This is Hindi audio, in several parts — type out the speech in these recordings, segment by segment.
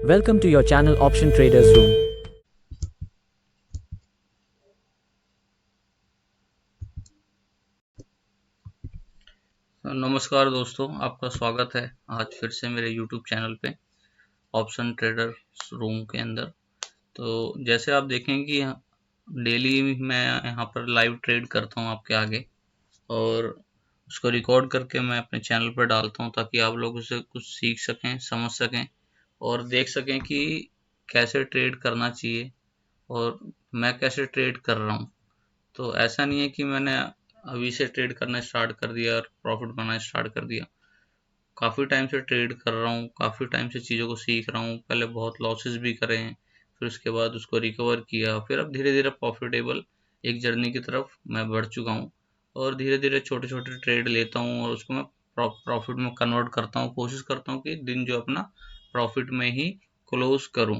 Welcome to your channel Option Traders Room. नमस्कार दोस्तों, आपका स्वागत है आज फिर से मेरे YouTube चैनल पे ऑप्शन ट्रेडर रूम के अंदर। तो जैसे आप देखें कि डेली मैं यहाँ पर लाइव ट्रेड करता हूँ आपके आगे, और उसको रिकॉर्ड करके मैं अपने चैनल पर डालता हूँ ताकि आप लोग उससे कुछ सीख सकें, समझ सकें और देख सकें कि कैसे ट्रेड करना चाहिए और मैं कैसे ट्रेड कर रहा हूँ। तो ऐसा नहीं है कि मैंने अभी से ट्रेड करना स्टार्ट कर दिया और प्रॉफिट बनाना स्टार्ट कर दिया। काफ़ी टाइम से ट्रेड कर रहा हूँ, काफ़ी टाइम से चीज़ों को सीख रहा हूँ। पहले बहुत लॉसेस भी करे हैं, फिर उसके बाद उसको रिकवर किया, फिर अब धीरे धीरे प्रॉफिटेबल एक जर्नी की तरफ मैं बढ़ चुका हूँ। और धीरे धीरे छोटे छोटे ट्रेड लेता हूँ और उसको मैं प्रॉफिट में कन्वर्ट करता हूँ। कोशिश करता हूँ कि दिन जो अपना प्रॉफिट में ही क्लोज करूँ।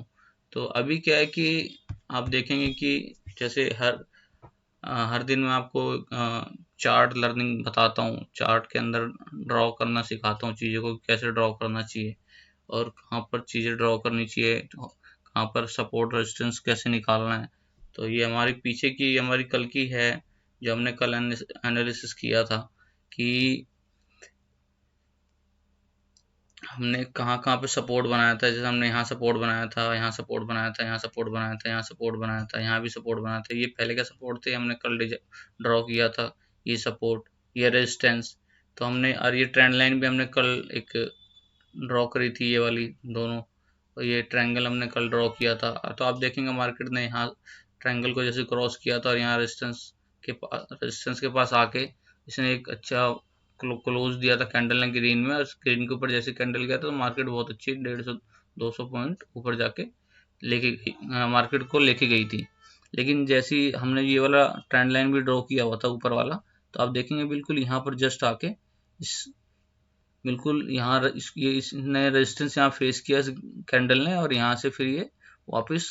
तो अभी क्या है कि आप देखेंगे कि जैसे हर दिन मैं आपको चार्ट लर्निंग बताता हूँ। चार्ट के अंदर ड्रॉ करना सिखाता हूँ, चीज़ों को कैसे ड्रॉ करना चाहिए और कहाँ पर चीज़ें ड्रॉ करनी चाहिए, तो कहाँ पर सपोर्ट रेजिस्टेंस कैसे निकालना है। तो ये हमारी पीछे की हमारी कल की है, जो हमने कल एनालिसिस किया था कि हमने कहाँ कहाँ पे सपोर्ट बनाया था। जैसे हमने यहाँ सपोर्ट बनाया था, यहाँ सपोर्ट बनाया था, यहाँ सपोर्ट बनाया था, यहाँ सपोर्ट बनाया था, यहाँ भी सपोर्ट बनाया था। ये पहले का सपोर्ट थे, हमने कल ड्रॉ किया था। ये सपोर्ट, ये रेजिस्टेंस। तो हमने और ये ट्रेंड लाइन भी हमने कल एक ड्रॉ करी थी, ये वाली दोनों। और ये ट्रायंगल हमने कल ड्रॉ किया था। तो आप देखेंगे मार्केट ने यहाँ ट्रायंगल को जैसे क्रॉस किया था और यहाँ रेजिस्टेंस के पास आके इसने एक अच्छा क्लोज दिया था कैंडल ने ग्रीन में, और ग्रीन के ऊपर जैसे कैंडल गया था तो मार्केट बहुत अच्छी 150-200 पॉइंट ऊपर जाके लेके मार्केट को लेके गई थी। लेकिन जैसे ही हमने ये वाला ट्रेंड लाइन भी ड्रॉ किया हुआ था ऊपर वाला, तो आप देखेंगे बिल्कुल यहाँ पर जस्ट आके इस बिल्कुल यहाँ ये इसने रेजिस्टेंस यहाँ फेस किया इस कैंडल ने, और यहाँ से फिर ये वापस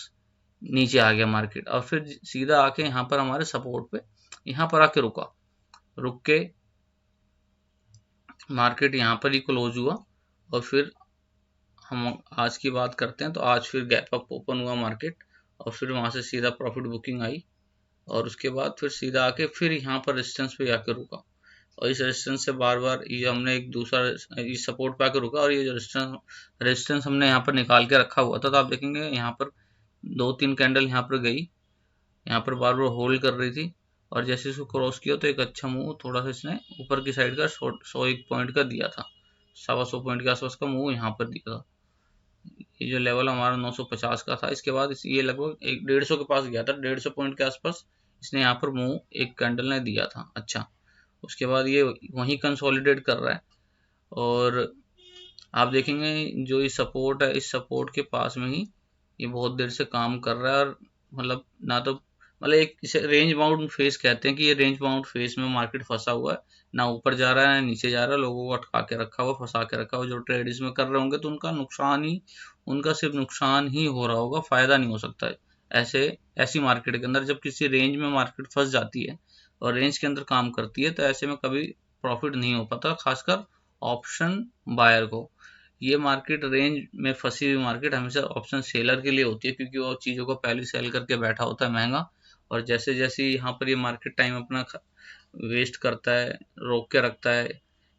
नीचे आ गया मार्केट, और फिर सीधा आके यहाँ पर हमारे सपोर्ट पे यहाँ पर आके रुक के मार्केट यहाँ पर ही क्लोज हुआ। और फिर हम आज की बात करते हैं, तो आज फिर गैप अप ओपन हुआ मार्केट, और फिर वहां से सीधा प्रॉफिट बुकिंग आई, और उसके बाद फिर सीधा आके फिर यहाँ पर रेजिस्टेंस पे जाके रुका। और इस रेजिस्टेंस से बार बार ये हमने एक दूसरा इस सपोर्ट पे आके रुका, और ये जो रेजिस्टेंस हमने यहाँ पर निकाल के रखा हुआ था। तो आप देखेंगे यहाँ पर 2-3 कैंडल यहाँ पर गई, यहाँ पर बार बार होल्ड कर रही थी, और जैसे इसको क्रॉस किया तो एक अच्छा मूव थोड़ा सा इसने ऊपर की साइड का 101 पॉइंट का दिया था, 125 पॉइंट के आसपास का मूव यहाँ पर दिया था। ये जो लेवल हमारा 950 का था, इसके बाद ये लगभग 150 के पास गया था, 150 पॉइंट के आसपास इसने यहाँ पर मूव एक कैंडल ने दिया था। अच्छा, उसके बाद ये वहीं कंसोलिडेट कर रहा है, और आप देखेंगे जो ये सपोर्ट है, इस सपोर्ट के पास में ही ये बहुत देर से काम कर रहा है। और मतलब ना तो मतलब एक इसे रेंज बाउंड फेस कहते हैं कि ये रेंज बाउंड फेस में मार्केट फंसा हुआ है, ना ऊपर जा रहा है ना नीचे जा रहा है। लोगों को अटका के रखा हुआ, फंसा के रखा हुआ। जो ट्रेड इसमें कर रहे होंगे तो उनका सिर्फ नुकसान ही हो रहा होगा, फायदा नहीं हो सकता है। ऐसी मार्केट के अंदर जब किसी रेंज में मार्केट फंस जाती है और रेंज के अंदर काम करती है, तो ऐसे में कभी प्रॉफिट नहीं हो पाता, खासकर ऑप्शन बायर को। ये मार्केट रेंज में फंसी हुई मार्केट हमेशा ऑप्शन सेलर के लिए होती है, क्योंकि वो चीज़ों को पहले सेल करके बैठा होता है महंगा। और जैसे जैसे यहाँ पर ये मार्केट टाइम अपना वेस्ट करता है, रोक के रखता है।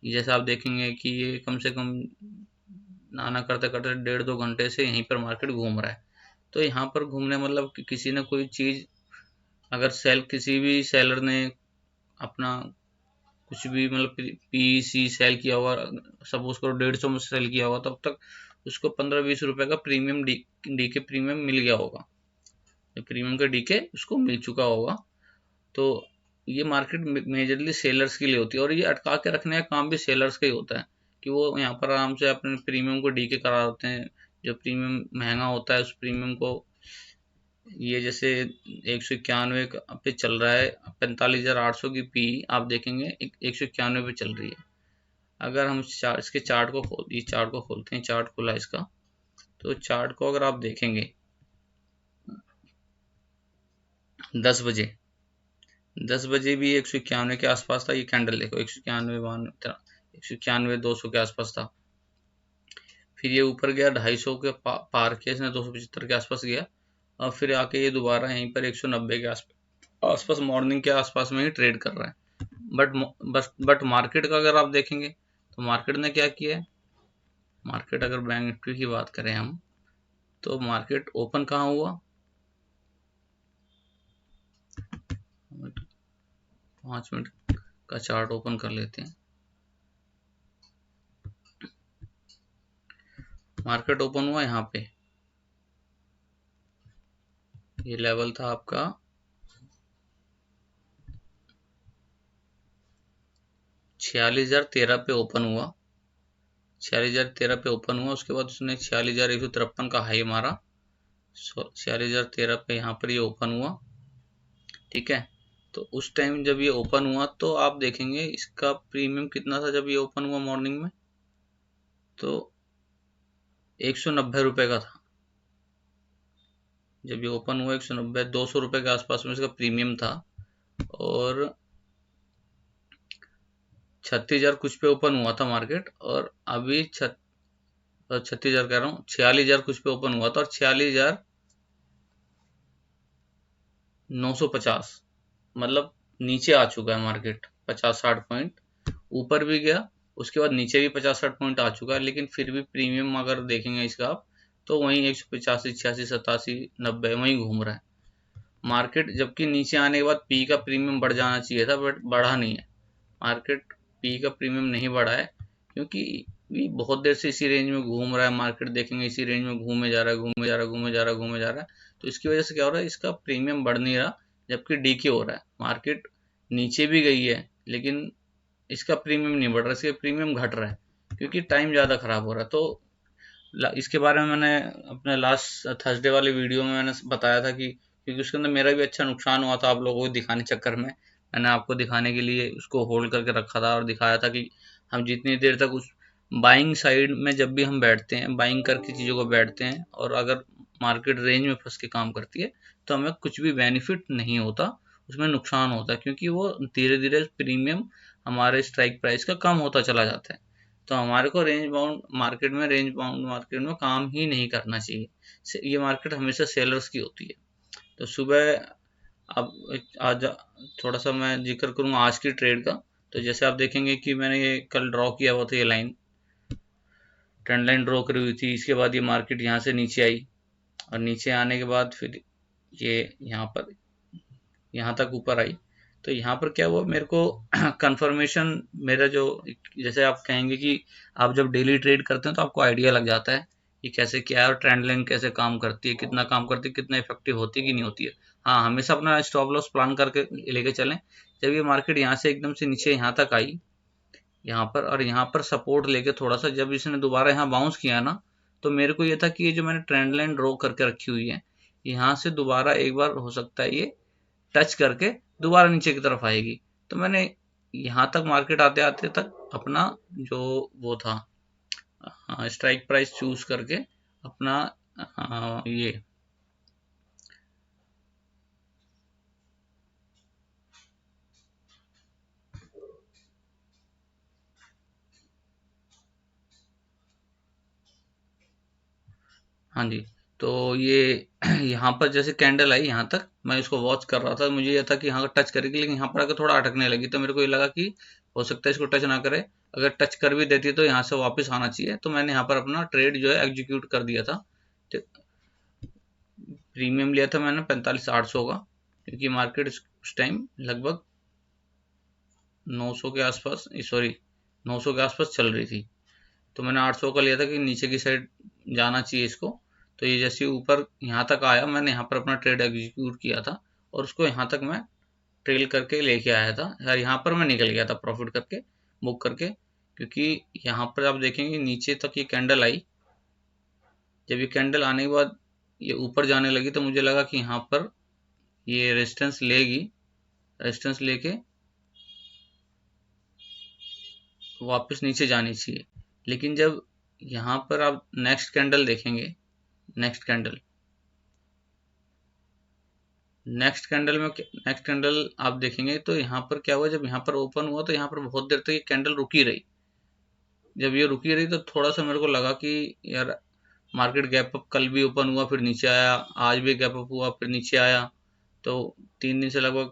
जैसे आप देखेंगे कि ये कम से कम नाना करते करते 1.5-2 घंटे से यहीं पर मार्केट घूम रहा है। तो यहाँ पर घूमने मतलब कि किसी ने कोई चीज़ अगर किसी भी सेलर ने अपना कुछ भी मतलब पीसी सेल किया हुआ, सपोज करो 150 में सेल किया हुआ, तब तक उसको 15-20 रुपए का प्रीमियम डी के प्रीमियम मिल गया होगा, प्रीमियम का डी के उसको मिल चुका होगा। तो ये मार्केट मेजरली सेलर्स के लिए होती है, और ये अटका के रखने का काम भी सेलर्स का ही होता है, कि वो यहाँ पर आराम से अपने प्रीमियम को डी के करा देते हैं। जो प्रीमियम महंगा होता है उस प्रीमियम को, ये जैसे 191 पे चल रहा है, 45,800 की पी आप देखेंगे 191 पे चल रही है। अगर हम इसके चार्ट को खोलते हैं, चार्ट खुला इसका, तो चार्ट को अगर आप देखेंगे 10 बजे, 10 बजे भी 191 के आसपास था। ये कैंडल देखो, 191, 92, 191, 200 के आसपास था। फिर ये ऊपर गया 250 के पार किया इसने, 275 के आसपास गया, और फिर आके ये दोबारा यहीं पर 190 के आसपास मॉर्निंग के आसपास में ही ट्रेड कर रहा है। बट मार्केट का अगर आप देखेंगे तो मार्केट ने क्या किया है, मार्केट अगर बैंक निफ्टी की बात करें हम, तो मार्केट ओपन कहाँ हुआ, 5 मिनट का चार्ट ओपन कर लेते हैं। मार्केट ओपन हुआ यहाँ पे, ये लेवल था आपका 46,013 पे ओपन हुआ, 46,013 पे ओपन हुआ। उसके बाद उसने 46,153 का हाई मारा, 46,013 पे यहाँ पर ये ओपन हुआ, ठीक है। तो उस टाइम जब ये ओपन हुआ तो आप देखेंगे इसका प्रीमियम कितना था जब ये ओपन हुआ मॉर्निंग में, तो 190 रुपए का था। जब ये ओपन हुआ 190, 200 रुपए के आसपास में इसका प्रीमियम था, और 36,000 कुछ पे ओपन हुआ था मार्केट, और अभी 36,000 कह रहा हूँ, 46,000 कुछ पे ओपन हुआ था, और 46,950, मतलब नीचे आ चुका है मार्केट 50-60 पॉइंट, ऊपर भी गया उसके बाद नीचे भी 50-60 पॉइंट आ चुका है, लेकिन फिर भी प्रीमियम अगर देखेंगे इसका आप तो वहीं 185, 86, 87, 90 वहीं घूम रहा है मार्केट। जबकि नीचे आने के बाद पी का प्रीमियम बढ़ जाना चाहिए था, बट बढ़ा नहीं है मार्केट, पी का प्रीमियम नहीं बढ़ा है, क्योंकि ये बहुत देर से इसी रेंज में घूम रहा है मार्केट। देखेंगे इसी रेंज में घूमे जा रहा है, घूमे जा रहा है, घूमे जा रहा है, घूमे जा रहा है, तो इसकी वजह से क्या हो रहा है, इसका प्रीमियम बढ़ नहीं रहा, जबकि डीके हो रहा है। मार्केट नीचे भी गई है लेकिन इसका प्रीमियम नहीं बढ़ रहा, इसका प्रीमियम घट रहा है, क्योंकि टाइम ज़्यादा खराब हो रहा है। तो इसके बारे में मैंने अपने लास्ट थर्सडे वाले वीडियो में मैंने बताया था कि, क्योंकि उसके अंदर मेरा भी अच्छा नुकसान हुआ था आप लोगों को दिखाने चक्कर में, मैंने आपको दिखाने के लिए उसको होल्ड करके रखा था और दिखाया था कि हम जितनी देर तक उस बाइंग साइड में जब भी हम बैठते हैं, बाइंग करके चीज़ों को बैठते हैं, और अगर मार्केट रेंज में फंस के काम करती है तो हमें कुछ भी बेनिफिट नहीं होता, उसमें नुकसान होता है, क्योंकि वो धीरे धीरे प्रीमियम हमारे स्ट्राइक प्राइस का कम होता चला जाता है। तो हमारे को रेंज बाउंड मार्केट में, रेंज बाउंड मार्केट में काम ही नहीं करना चाहिए, ये मार्केट हमेशा सेलर्स की होती है। तो सुबह अब आज थोड़ा सा मैं जिक्र करूँगा आज की ट्रेड का। तो जैसे आप देखेंगे कि मैंने ये कल ड्रॉ किया हुआ था, ये लाइन ट्रेंड लाइन ड्रॉ करी हुई थी, इसके बाद ये मार्केट यहाँ से नीचे आई, और नीचे आने के बाद फिर ये यहाँ पर यहाँ तक ऊपर आई। तो यहाँ पर क्या हुआ मेरे को कंफर्मेशन, मेरा जो, जैसे आप कहेंगे कि आप जब डेली ट्रेड करते हैं तो आपको आइडिया लग जाता है कि कैसे क्या है और ट्रेंड लाइन कैसे काम करती है, कितना काम करती है, कितना इफेक्टिव होती है कि नहीं होती है। हाँ, हमेशा अपना स्टॉप लॉस प्लान करके लेके चलें। जब ये मार्केट यहाँ से एकदम से नीचे यहाँ तक आई, यहाँ पर, और यहाँ पर सपोर्ट लेके थोड़ा सा जब इसने दोबारा यहाँ बाउंस किया ना, तो मेरे को ये था कि ये जो मैंने ट्रेंड लाइन ड्रॉ करके रखी हुई है, यहाँ से दोबारा एक बार हो सकता है ये टच करके दोबारा नीचे की तरफ आएगी। तो मैंने यहाँ तक मार्केट आते आते तक अपना जो वो था स्ट्राइक प्राइस चूज करके अपना ये हाँ जी, तो ये यहाँ पर जैसे कैंडल आई यहाँ तक, मैं इसको वॉच कर रहा था, मुझे ये था कि यहाँ टच करेगी, लेकिन यहाँ पर आकर थोड़ा अटकने लगी, तो मेरे को ये लगा कि हो सकता है इसको टच ना करे, अगर टच कर भी देती तो यहाँ से वापस आना चाहिए। तो मैंने यहाँ पर अपना ट्रेड जो है एग्जीक्यूट कर दिया था। प्रीमियम लिया था मैंने 45,800 का, क्योंकि मार्केट उस टाइम लगभग 900 के आसपास, सॉरी 900 के आसपास चल रही थी। तो मैंने 800 का लिया था कि नीचे की साइड जाना चाहिए इसको। तो ये जैसे ऊपर यहाँ तक आया, मैंने यहाँ पर अपना ट्रेड एग्जीक्यूट किया था, और उसको यहाँ तक मैं ट्रेल करके लेके आया था, और यहाँ पर मैं निकल गया था प्रॉफिट करके, बुक करके, क्योंकि यहाँ पर आप देखेंगे नीचे तक ये कैंडल आई। जब ये कैंडल आने के बाद ये ऊपर जाने लगी तो मुझे लगा कि यहाँ पर ये रेजिस्टेंस लेगी, रेजिस्टेंस लेके वापस नीचे जानी चाहिए। लेकिन जब यहाँ पर आप नेक्स्ट कैंडल देखेंगे, नेक्स्ट कैंडल आप देखेंगे तो यहाँ पर क्या हुआ, जब यहाँ पर ओपन हुआ तो यहाँ पर बहुत देर तक ये कैंडल रुकी रही, जब ये रुकी रही तो थोड़ा सा मेरे को लगा कि यार मार्केट गैप अप, कल भी ओपन हुआ फिर नीचे आया, आज भी गैप अप हुआ फिर नीचे आया, तो 3 दिन से लगभग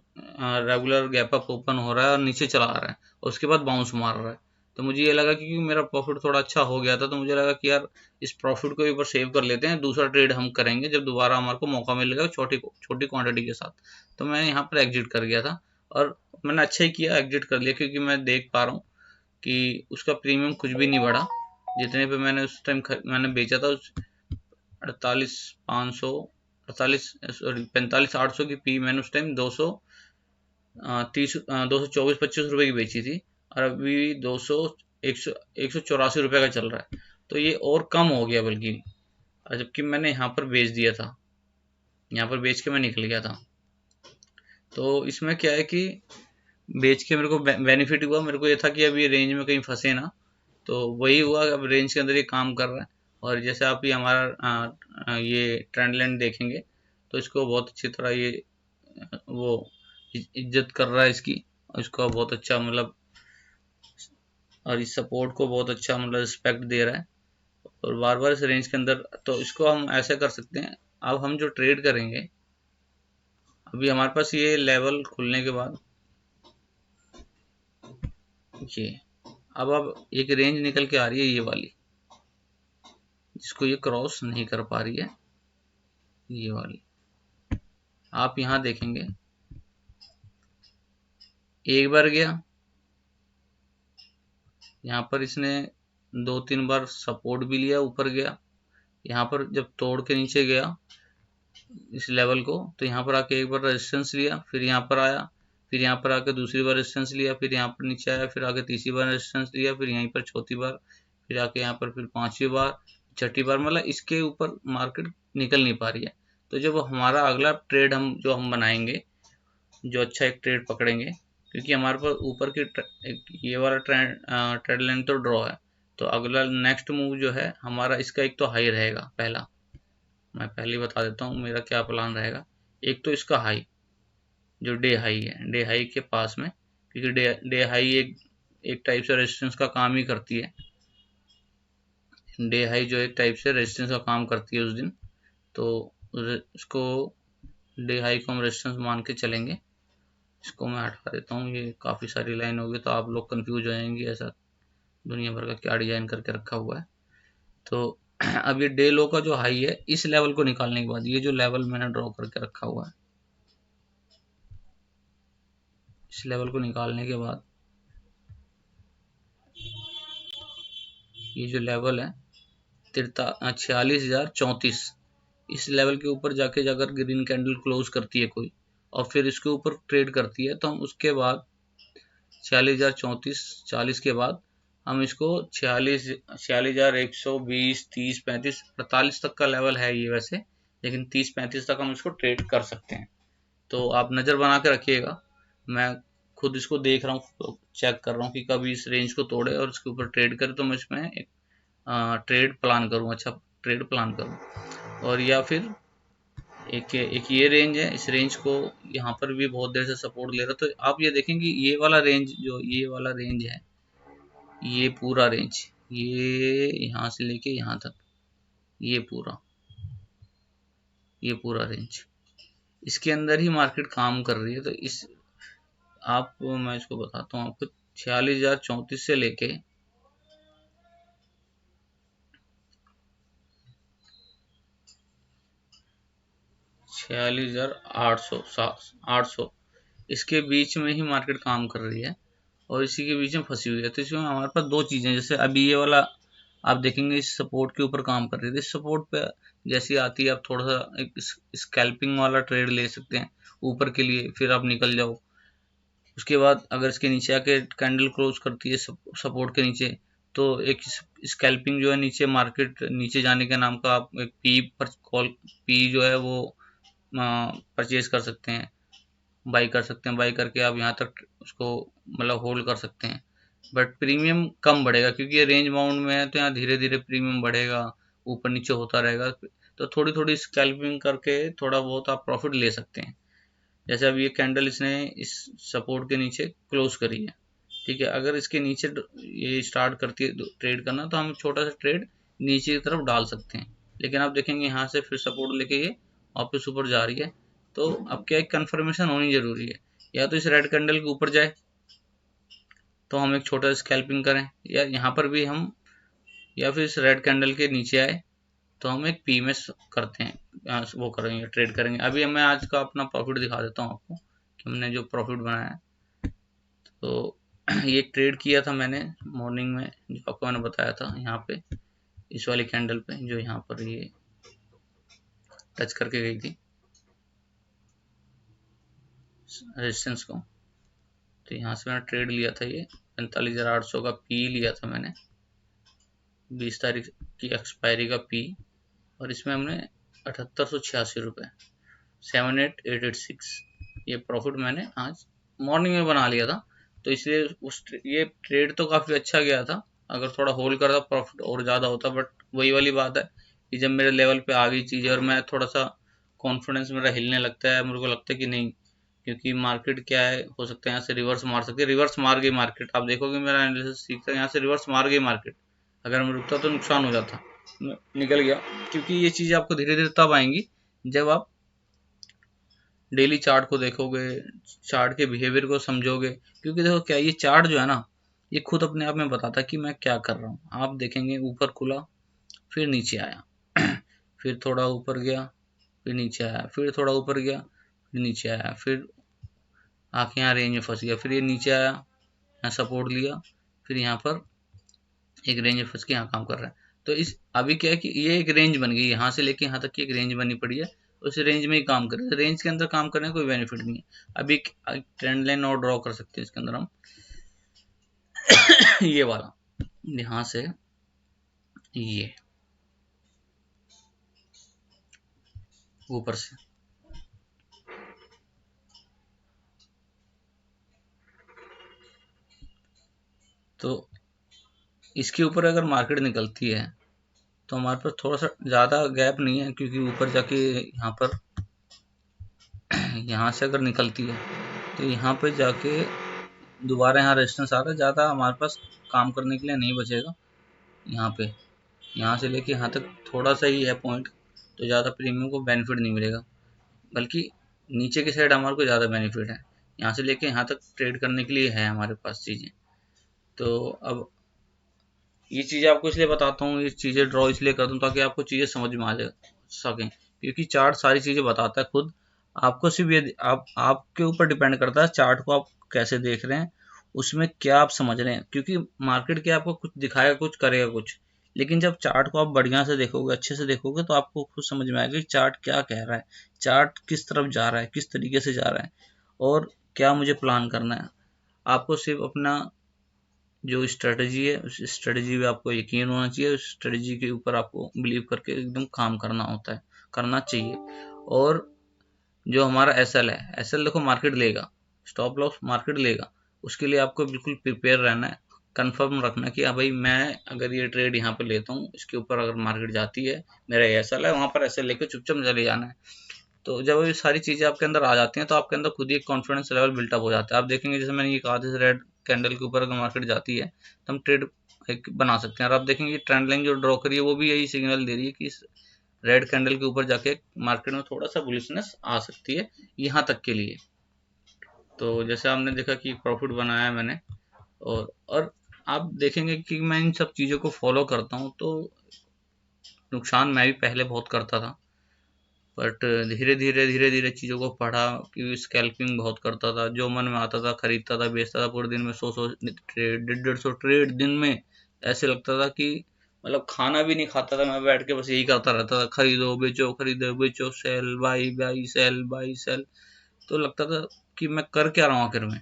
रेगुलर गैप अप ओपन हो रहा है और नीचे चला आ रहा है और उसके बाद बाउंस मार रहा है। तो मुझे ये लगा कि क्योंकि मेरा प्रॉफिट थोड़ा अच्छा हो गया था, तो मुझे लगा कि यार इस प्रॉफिट को एक बार सेव कर लेते हैं, दूसरा ट्रेड हम करेंगे जब दोबारा हमारे को मौका मिलेगा छोटी छोटी क्वांटिटी के साथ। तो मैं यहाँ पर एग्जिट कर गया था और मैंने अच्छा ही किया, एग्जिट कर लिया, क्योंकि मैं देख पा रहा हूँ कि उसका प्रीमियम कुछ भी नहीं बढ़ा। जितने पे मैंने उस टाइम मैंने बेचा था, 48,500, 45,800 की पी मैंने उस टाइम 224-25 रुपए की बेची थी, और अभी 184 रुपए का चल रहा है। तो ये और कम हो गया बल्कि, जबकि मैंने यहाँ पर बेच दिया था, यहाँ पर बेच के मैं निकल गया था। तो इसमें क्या है कि बेच के मेरे को बेनिफिट हुआ, मेरे को ये था कि अब ये रेंज में कहीं फंसे ना, तो वही हुआ। अब रेंज के अंदर ये काम कर रहा है, और जैसे आप ये हमारा ये ट्रेंड लाइन देखेंगे तो इसको बहुत अच्छी तरह ये वो इज्जत कर रहा है इसकी, और इसको बहुत अच्छा मतलब, और इस सपोर्ट को बहुत अच्छा मतलब रिस्पेक्ट दे रहा है, और बार बार इस रेंज के अंदर। तो इसको हम ऐसे कर सकते हैं, अब हम जो ट्रेड करेंगे, अभी हमारे पास ये लेवल खुलने के बाद ये अब एक रेंज निकल के आ रही है, ये वाली, जिसको ये क्रॉस नहीं कर पा रही है, ये वाली। आप यहाँ देखेंगे एक बार गया, यहाँ पर इसने 2-3 बार सपोर्ट भी लिया, ऊपर गया, यहाँ पर जब तोड़ के नीचे गया इस लेवल को, तो यहाँ पर आके एक बार रेजिस्टेंस लिया, फिर यहाँ पर आया, फिर यहाँ पर आके दूसरी बार रेजिस्टेंस लिया, फिर यहाँ पर नीचे आया, फिर आके तीसरी बार रेजिस्टेंस लिया, फिर यहीं पर चौथी बार, फिर आके यहाँ पर फिर पांचवी बार, छठी बार, मतलब इसके ऊपर मार्केट निकल नहीं पा रही है। तो जब हमारा अगला ट्रेड हम बनाएंगे, जो अच्छा एक ट्रेड पकड़ेंगे, क्योंकि हमारे पास ऊपर की ये वाला ट्रेड लाइन तो ड्रॉ है, तो अगला नेक्स्ट मूव जो है हमारा, इसका एक तो हाई रहेगा पहला, मैं पहले ही बता देता हूँ मेरा क्या प्लान रहेगा। एक तो इसका हाई, जो डे हाई है, डे हाई के पास में, क्योंकि डे हाई एक टाइप से रेजिस्टेंस का काम ही करती है, डे हाई जो एक टाइप से रेजिस्टेंस का काम करती है उस दिन, तो उसको डे हाई को हम रेजिस्टेंस मान के चलेंगे। इसको मैं हटा देता हूँ, ये काफ़ी सारी लाइन होगी तो आप लोग कंफ्यूज हो जाएंगे, ऐसा दुनिया भर का क्या डिजाइन करके रखा हुआ है। तो अब ये डे लो का जो हाई है, इस लेवल को निकालने के बाद, ये जो लेवल मैंने ड्रॉ करके रखा हुआ है, इस लेवल को निकालने के बाद ये जो लेवल है 46,034, इस लेवल के ऊपर जाके अगर ग्रीन कैंडल क्लोज करती है कोई, और फिर इसके ऊपर ट्रेड करती है, तो हम उसके बाद 46,034 के बाद हम इसको 46,120, 30, 35, 48 तक का लेवल है ये वैसे, लेकिन 30-35 तक हम इसको ट्रेड कर सकते हैं। तो आप नज़र बना के रखिएगा, मैं खुद इसको देख रहा हूँ, चेक कर रहा हूँ कि कभी इस रेंज को तोड़े और इसके ऊपर ट्रेड करे, तो मैं इसमें एक ट्रेड प्लान करूँ, अच्छा ट्रेड प्लान करूँ। और या फिर एक ये रेंज है, इस रेंज को यहाँ पर भी बहुत देर से सपोर्ट ले रहा, तो आप ये देखेंगे ये वाला रेंज, जो ये वाला रेंज है, ये पूरा रेंज, ये यहाँ से लेके यहाँ तक, ये पूरा रेंज, इसके अंदर ही मार्केट काम कर रही है। तो इस आपको मैं इसको बताता हूँ आपको, 46,034 से लेके 46,800 इसके बीच में ही मार्केट काम कर रही है, और इसी के बीच में फंसी हुई है। तो इसमें हमारे पास दो चीजें, जैसे अभी ये वाला आप देखेंगे इस सपोर्ट के ऊपर काम कर रही है, इस सपोर्ट पे जैसी आती है आप थोड़ा सा एक स्कैल्पिंग वाला ट्रेड ले सकते हैं ऊपर के लिए, फिर आप निकल जाओ। उसके बाद अगर इसके नीचे आके कैंडल क्लोज करती है सपोर्ट के नीचे, तो एक स्कैल्पिंग जो है, नीचे मार्केट नीचे जाने के नाम का, आप एक पी पर कॉल, पी जो है वो परचेज कर सकते हैं, बाई कर सकते हैं, बाई करके आप यहाँ तक उसको मतलब होल्ड कर सकते हैं। बट प्रीमियम कम बढ़ेगा, क्योंकि ये रेंज बाउंड में है, तो यहाँ धीरे धीरे प्रीमियम बढ़ेगा, ऊपर नीचे होता रहेगा। तो थोड़ी थोड़ी स्कैल्पिंग करके थोड़ा बहुत आप प्रॉफिट ले सकते हैं। जैसे अब ये कैंडल इसने इस सपोर्ट के नीचे क्लोज करी है, ठीक है। अगर इसके नीचे ये स्टार्ट करती है ट्रेड करना तो हम छोटा सा ट्रेड नीचे की तरफ डाल सकते हैं, लेकिन आप देखेंगे यहाँ से फिर सपोर्ट लेके ये वापस ऊपर जा रही है। तो अब क्या, एक कंफर्मेशन होनी जरूरी है, या तो इस रेड कैंडल के ऊपर जाए तो हम एक छोटा स्कैल्पिंग करें, या यहाँ पर भी हम, या फिर इस रेड कैंडल के नीचे आए तो हम एक पी में करते हैं, वो करेंगे, ट्रेड करेंगे। अभी मैं आज का अपना प्रॉफिट दिखा देता हूँ आपको कि हमने जो प्रॉफिट बनाया है। तो ये ट्रेड किया था मैंने मॉर्निंग में, जो आपको मैंने बताया था, यहाँ पे इस वाली कैंडल पे जो यहाँ पर ये टच करके गई थी रेजिस्टेंस को। तो यहाँ से मैंने ट्रेड लिया था, ये 45,800 का पी लिया था मैंने, 20 तारीख की एक्सपायरी का पी, और इसमें हमने 7886 रुपये 78886 ये प्रॉफिट मैंने आज मॉर्निंग में बना लिया था। तो इसलिए ये ट्रेड तो काफ़ी अच्छा गया था। अगर थोड़ा होल्ड करता प्रॉफिट और ज़्यादा होता, बट वही वाली बात है कि जब मेरे लेवल पे आ गई चीज़ और मैं थोड़ा सा कॉन्फिडेंस मेरा हिलने लगता है, मेरे को लगता है कि नहीं, क्योंकि मार्केट क्या है, हो सकता है यहाँ से रिवर्स मार सकती है। रिवर्स मार गई मार्केट, आप देखोगे मेरा एनालिसिस सीखता है, यहाँ से रिवर्स मार गई मार्केट। अगर मैं रुकता तो नुकसान हो जाता, निकल गया। क्योंकि ये चीज़ आपको धीरे धीरे तब आएंगी जब आप डेली चार्ट को देखोगे, चार्ट के बिहेवियर को समझोगे। क्योंकि देखो क्या, ये चार्ट जो है ना, ये खुद अपने आप में बताता है कि मैं क्या कर रहा हूँ। आप देखेंगे ऊपर खुला, फिर नीचे आया फिर थोड़ा ऊपर गया, फिर नीचे आया, फिर थोड़ा ऊपर गया, फिर नीचे आया, फिर आके यहाँ रेंज में फंस गया, फिर ये नीचे आया, यहाँ सपोर्ट लिया, फिर यहाँ पर एक रेंज में फंस के यहाँ काम कर रहा है। तो इस अभी क्या है कि ये एक रेंज बन गई, यहाँ से लेके यहाँ तक की एक रेंज बनी पड़ी है, उस रेंज में ही काम कर रहे हैं। रेंज के अंदर काम करने का कोई बेनिफिट नहीं है। अभी ट्रेंड लाइन और ड्रॉ कर सकते हैं इसके अंदर हम ये वाला, यहाँ से ये ऊपर से, तो इसके ऊपर अगर मार्केट निकलती है तो हमारे पास थोड़ा सा ज़्यादा गैप नहीं है, क्योंकि ऊपर जाके यहाँ पर यहाँ से अगर निकलती है तो यहाँ पे जाके दोबारा यहाँ रेजिस्टेंस आ रहा है, ज़्यादा हमारे पास काम करने के लिए नहीं बचेगा। यहाँ पे, यहाँ से लेके यहाँ तक थोड़ा सा ही है पॉइंट, तो ज़्यादा प्रीमियम को बेनिफिट नहीं मिलेगा, बल्कि नीचे की साइड हमारे को ज़्यादा बेनिफिट है। यहाँ से लेके यहाँ तक ट्रेड करने के लिए है हमारे पास चीज़ें। तो अब ये चीज़ें आपको इसलिए बताता हूँ, ये चीज़ें ड्रॉ इसलिए करता हूँ ताकि आपको चीज़ें समझ में आ सकें, क्योंकि चार्ट सारी चीज़ें बताता है खुद। आपको सिर्फ ये आपके ऊपर डिपेंड करता है चार्ट को आप कैसे देख रहे हैं, उसमें क्या आप समझ रहे हैं। क्योंकि मार्केट क्या आपको कुछ दिखाएगा, कुछ करेगा कुछ, लेकिन जब चार्ट को आप बढ़िया से देखोगे, अच्छे से देखोगे, तो आपको खुद समझ में आएगा कि चार्ट क्या कह रहा है, चार्ट किस तरफ जा रहा है, किस तरीके से जा रहा है, और क्या मुझे प्लान करना है। आपको सिर्फ अपना जो स्ट्रेटजी है, उस स्ट्रेटजी पे आपको यकीन होना चाहिए, उस स्ट्रेटजी के ऊपर आपको बिलीव करके एकदम काम करना होता है, करना चाहिए। और जो हमारा एसएल है, एसएल देखो मार्केट लेगा, स्टॉप लॉस मार्केट लेगा, उसके लिए आपको बिल्कुल प्रिपेयर रहना है, कंफर्म रखना कि हाँ भाई, मैं अगर ये ट्रेड यहाँ पे लेता हूँ, इसके ऊपर अगर मार्केट जाती है, मेरा एसएल है, वहाँ पर एसएल लेके चुपचाप चले जाना है। तो जब ये सारी चीज़ें आपके अंदर आ जाती हैं तो आपके अंदर खुद ही एक कॉन्फिडेंस लेवल बिल्टअप हो जाता है। आप देखेंगे, जैसे मैंने ये कहा था, रेड कैंडल के ऊपर अगर मार्केट जाती है तो हम ट्रेड एक बना सकते हैं। और आप देखेंगे ट्रेंड लाइन जो ड्रॉ करी है वो भी यही सिग्नल दे रही है कि इस रेड कैंडल के ऊपर जाके मार्केट में थोड़ा सा बुलिशनेस आ सकती है यहाँ तक के लिए। तो जैसे आपने देखा कि प्रॉफिट बनाया है मैंने, और आप देखेंगे कि मैं इन सब चीज़ों को फॉलो करता हूँ। तो नुकसान मैं भी पहले बहुत करता था, बट धीरे धीरे चीज़ों को पढ़ा, कि स्कैल्पिंग बहुत करता था, जो मन में आता था खरीदता था, बेचता था, पूरे दिन में 100 ट्रेड, 150 ट्रेड दिन में। ऐसे लगता था कि मतलब खाना भी नहीं खाता था मैं, बैठ के बस यही करता रहता था, खरीदो बेचो, sell buy buy, sell buy sell. तो लगता था कि मैं कर क्या रहा हूँ आखिर में।